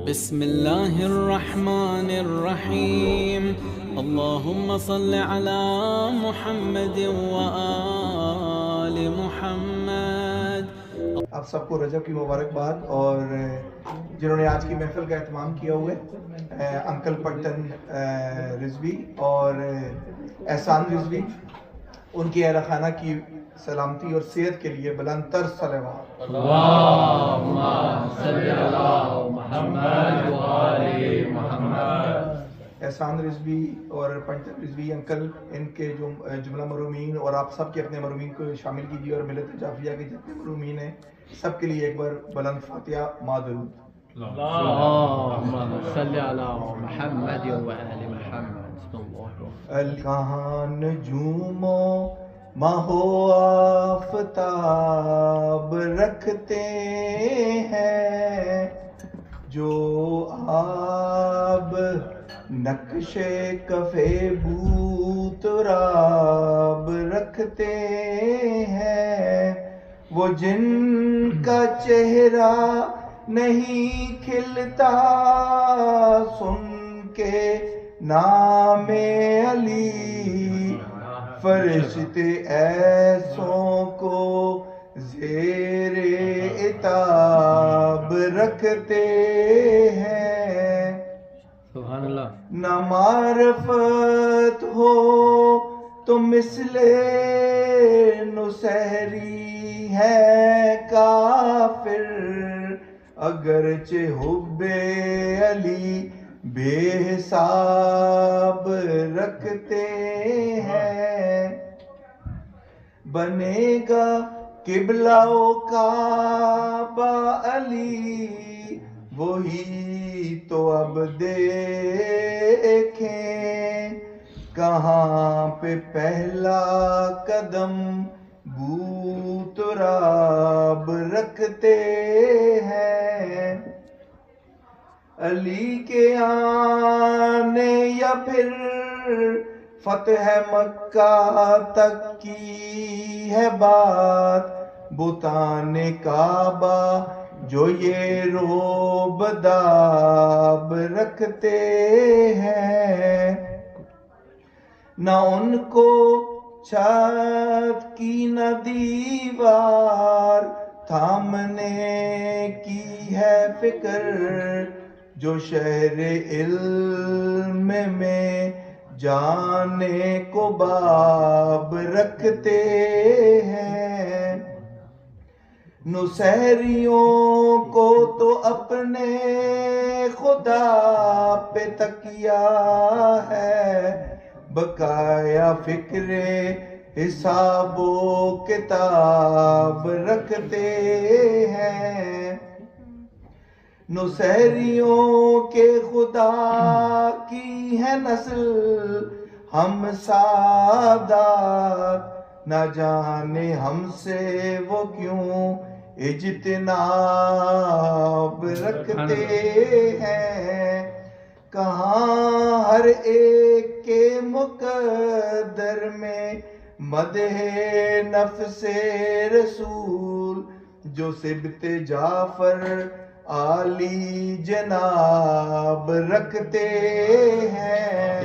بسم اللہ الرحمن الرحیم اللہم صل علی محمد وآل محمد۔ آپ سب کو رجب کی مبارکباد، اور جنہوں نے آج کی محفل کا اہتمام کیا ہوئے انکل پٹن رضوی اور احسان رضوی، ان کی اہل خانہ کی سلامتی اور صحت کے لیے بلند تر صلوات۔ اللہم صلی علی محمد وآل محمد۔ احسان رضوی اور پٹن رضوی انکل، ان کے جو جملہ مرحومین اور آپ سب کے اپنے مرحومین کو شامل کیجیے، اور ملت جعفریہ کے جتنے مرحومین ہیں سب کے لیے ایک بار بلند فاتحہ ما درود۔ اللہم صلی علی محمد وآل محمد۔ کہاں نجوموں ماہو آفتاب رکھتے ہیں، جو آب نقش کف بو تراب رکھتے ہیں، وہ جن کا چہرہ نہیں کھلتا سن کے نام علی، فرشتے ایسوں کو زیر عتاب رکھتے ہیں۔ سبحان اللہ۔ نہ معرفت ہو تو مثل نصیری ہے کافر، اگرچہ حب علی بے حساب رکھتے ہیں۔ بنے گا قبلہ و کعبہ علی، وہی تو اب دیکھیں، کہاں پہ پہلا قدم بو تراب رکھتے ہیں۔ علی کے آنے یا پھر فتح مکہ تک کی ہے بات، بتان کعبہ جو یہ روب داب رکھتے ہیں، نہ ان کو چھت کی نہ دیوار تھامنے کی ہے فکر، جو شہر علم میں جانے کو باب رکھتے ہیں۔ نصیریوں کو تو اپنے خدا پہ تکیہ ہے، بقایا فکر حساب و کتاب رکھتے ہیں۔ نصیریوں کے خدا کی ہے نسل ہم سادات، نہ جانے ہم سے وہ کیوں اجتناب رکھتے ہیں، کہاں ہر ایک کے مقدر میں مدح نفس رسول، جو سبت جعفر عالی جناب رکھتے ہیں۔